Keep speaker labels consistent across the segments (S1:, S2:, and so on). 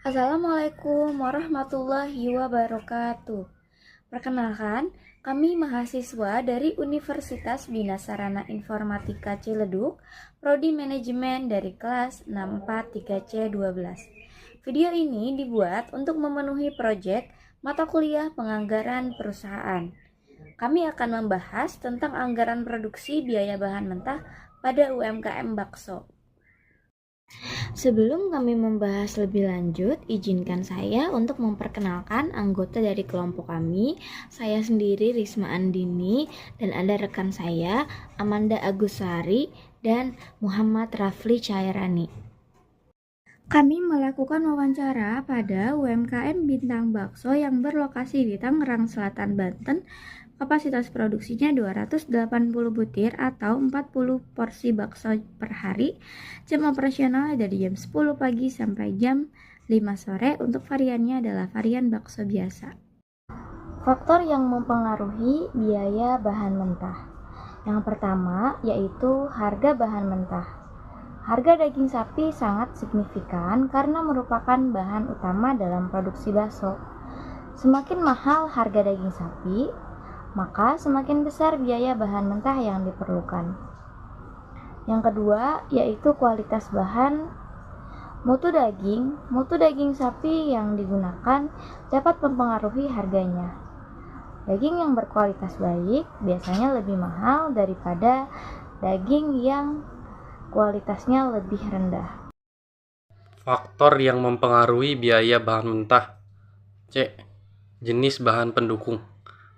S1: Assalamualaikum warahmatullahi wabarakatuh. Perkenalkan, kami mahasiswa dari Universitas Bina Sarana Informatika Ciledug, Prodi Manajemen dari kelas 643C12. Video ini dibuat untuk memenuhi proyek mata kuliah penganggaran perusahaan. Kami akan membahas tentang anggaran produksi biaya bahan mentah pada UMKM bakso. Sebelum kami membahas lebih lanjut, izinkan saya untuk memperkenalkan anggota dari kelompok kami. Saya sendiri Risma Andini dan ada rekan saya Amanda Agusari dan Muhammad Rafli Cairani. Kami melakukan wawancara pada UMKM Bintang Bakso yang berlokasi di Tangerang Selatan, Banten. Kapasitas produksinya 280 butir atau 40 porsi bakso per hari. Jam operasional dari jam 10 pagi sampai jam 5 sore. Untuk variannya adalah varian bakso biasa. Faktor yang mempengaruhi biaya bahan mentah. Yang pertama yaitu harga bahan mentah. Harga daging sapi sangat signifikan karena merupakan bahan utama dalam produksi bakso. Semakin mahal harga daging sapi, maka semakin besar biaya bahan mentah yang diperlukan. Yang kedua yaitu kualitas bahan. Mutu daging sapi yang digunakan dapat mempengaruhi harganya. Daging yang berkualitas baik biasanya lebih mahal daripada daging yang kualitasnya lebih rendah.
S2: Faktor yang mempengaruhi biaya bahan mentah. C. Jenis bahan pendukung.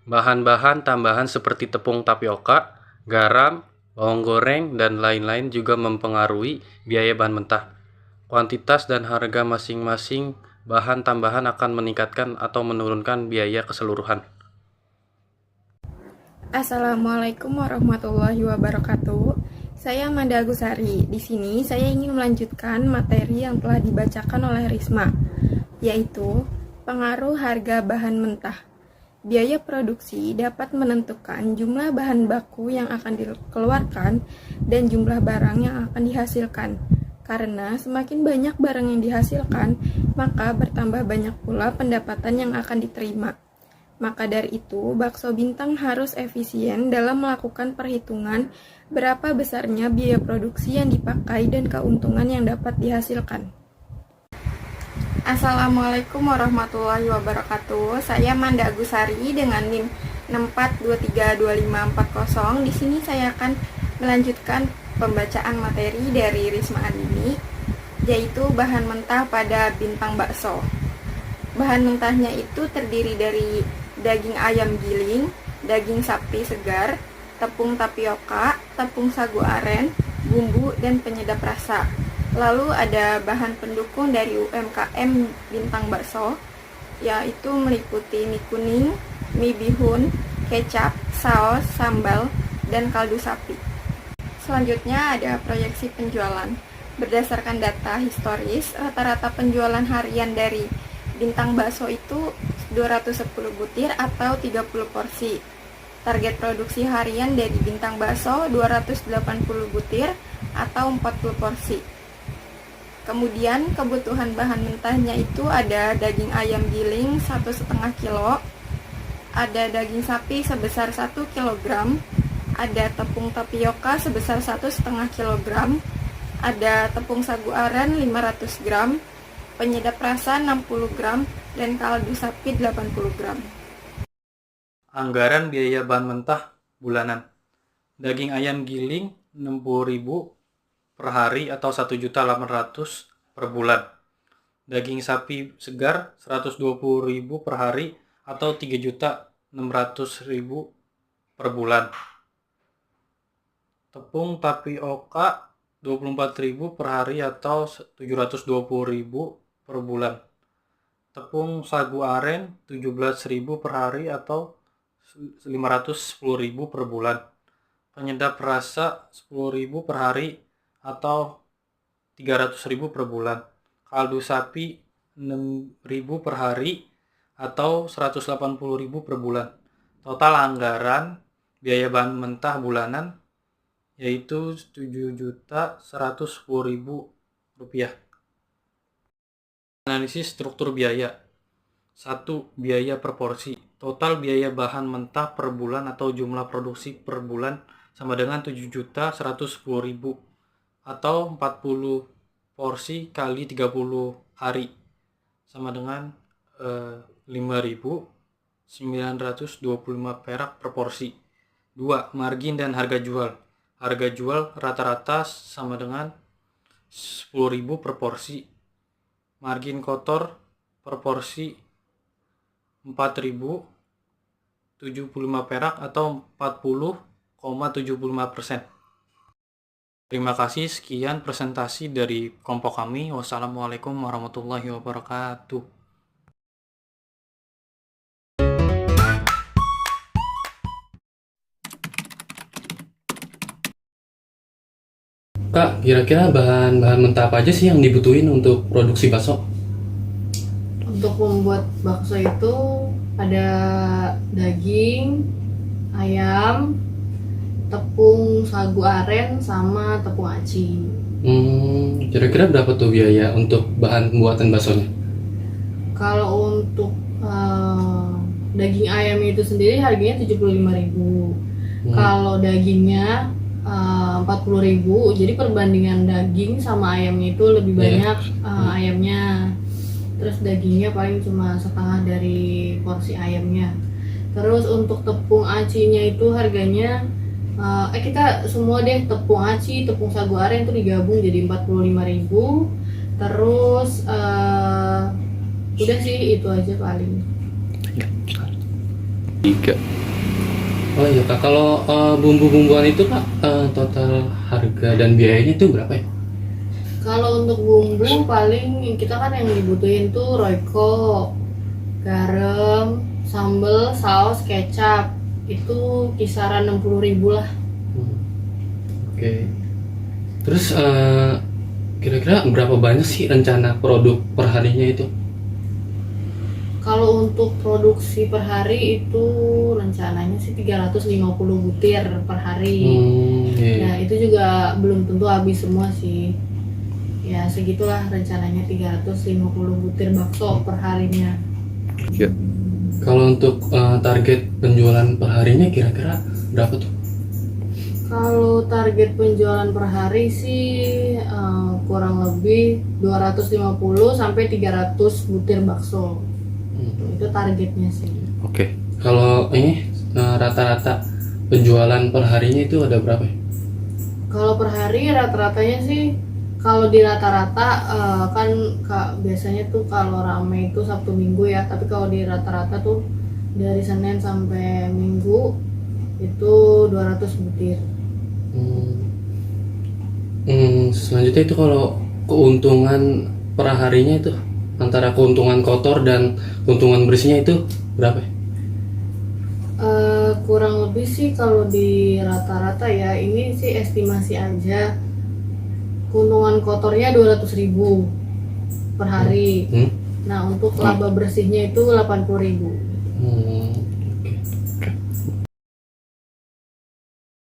S2: Bahan-bahan tambahan seperti tepung tapioka, garam, bawang goreng, dan lain-lain juga mempengaruhi biaya bahan mentah. Kuantitas dan harga masing-masing bahan tambahan akan meningkatkan atau menurunkan biaya keseluruhan.
S3: Assalamualaikum warahmatullahi wabarakatuh. Saya Amanda Agusari. Di sini saya ingin melanjutkan materi yang telah dibacakan oleh Risma, yaitu pengaruh harga bahan mentah. Biaya produksi dapat menentukan jumlah bahan baku yang akan dikeluarkan dan jumlah barang yang akan dihasilkan. Karena semakin banyak barang yang dihasilkan, maka bertambah banyak pula pendapatan yang akan diterima. Maka dari itu, Bakso Bintang harus efisien dalam melakukan perhitungan berapa besarnya biaya produksi yang dipakai dan keuntungan yang dapat dihasilkan. Assalamualaikum warahmatullahi wabarakatuh. Saya Manda Agusari dengan NIM 64232540. Di sini saya akan melanjutkan pembacaan materi dari Risma Andini, yaitu bahan mentah pada Bintang Bakso. Bahan mentahnya itu terdiri dari daging ayam giling, daging sapi segar, tepung tapioka, tepung sagu aren, bumbu, dan penyedap rasa. Lalu ada bahan pendukung dari UMKM Bintang Bakso, yaitu meliputi mie kuning, mie bihun, kecap, saus, sambal, dan kaldu sapi. Selanjutnya ada proyeksi penjualan. Berdasarkan data historis, rata-rata penjualan harian dari Bintang Bakso itu 210 butir atau 30 porsi. Target produksi harian dari Bintang Bakso 280 butir atau 40 porsi. Kemudian kebutuhan bahan mentahnya itu ada daging ayam giling 1,5 kilo, ada daging sapi sebesar 1 kg, ada tepung tapioka sebesar 1,5 kg, ada tepung sagu aren 500 gram, penyedap rasa 60 gram, dan kaldu sapi 80 gram.
S2: Anggaran biaya bahan mentah bulanan. Daging ayam giling 60.000 per hari atau 1.800.000 per bulan. Daging sapi segar 120.000 per hari atau 3.600.000 per bulan. Tepung tapioka 24.000 per hari atau 720.000 per bulan. Tepung sagu aren 17.000 per hari atau 510.000 per bulan. Penyedap rasa 10.000 per hari atau 300.000 per bulan. Kaldu sapi 6.000 per hari atau 180.000 per bulan. Total anggaran biaya bahan mentah bulanan yaitu Rp7.110.000. Analisis struktur biaya. 1. Biaya per porsi. Total biaya bahan mentah per bulan atau jumlah produksi per bulan sama dengan 7.110.000 atau 40 porsi kali 30 hari sama dengan 5.925 perak per porsi. 2. Margin dan harga jual. Harga jual rata-rata sama dengan 10.000 per porsi. Margin kotor per porsi 4.075 perak atau 40,75%. Terima kasih, sekian presentasi dari kelompok kami. Wassalamualaikum warahmatullahi wabarakatuh. Kak, kira-kira bahan-bahan mentah apa aja sih yang dibutuhin untuk produksi bakso?
S4: Untuk membuat bakso itu ada daging, ayam, tepung sagu aren, sama tepung aci.
S2: Kira-kira berapa tuh biaya untuk bahan pembuatan baksonya?
S4: Kalau untuk daging ayam itu sendiri harganya 75.000. Kalau dagingnya 40.000. Jadi perbandingan daging sama ayamnya itu lebih banyak ayamnya. Terus dagingnya paling cuma setengah dari porsi ayamnya. Terus untuk tepung acinya itu harganya kita semua deh, tepung aci, tepung sagu aren itu digabung jadi 45.000. Terus udah sih itu aja paling.
S2: 3. Oh iya Kak, kalau bumbu-bumbuan itu Kak, total harga dan biayanya itu berapa ya?
S4: Kalau untuk bumbu paling kita kan yang dibutuhin tuh royco, garam, sambal, saus, kecap. Itu kisaran 60.000 lah.
S2: Oke. Terus kira-kira berapa banyak sih rencana produk per harinya itu?
S4: Kalau untuk produksi per hari itu rencananya sih 350 butir per hari. Nah itu juga belum tentu habis semua sih. Ya segitulah rencananya 350 butir bakso per harinya.
S2: Ya. Kalau untuk target penjualan per harinya kira-kira berapa tuh?
S4: Kalau target penjualan per hari sih kurang lebih 250 sampai 300 butir bakso. Itu targetnya sih.
S2: Oke. Kalau ini rata-rata penjualan per harinya itu ada berapa ya?
S4: Kalau per hari rata-ratanya sih, kalau di rata-rata kan biasanya tuh kalau rame itu Sabtu Minggu ya, tapi kalau di rata-rata tuh dari Senin sampai Minggu itu 200 butir.
S2: Selanjutnya itu kalau keuntungan per harinya itu antara keuntungan kotor dan keuntungan bersihnya itu berapa ya?
S4: Kurang lebih sih kalau di rata-rata ya, ini sih estimasi aja. Keuntungan kotornya 200.000 per hari. Nah untuk laba bersihnya itu 80.000.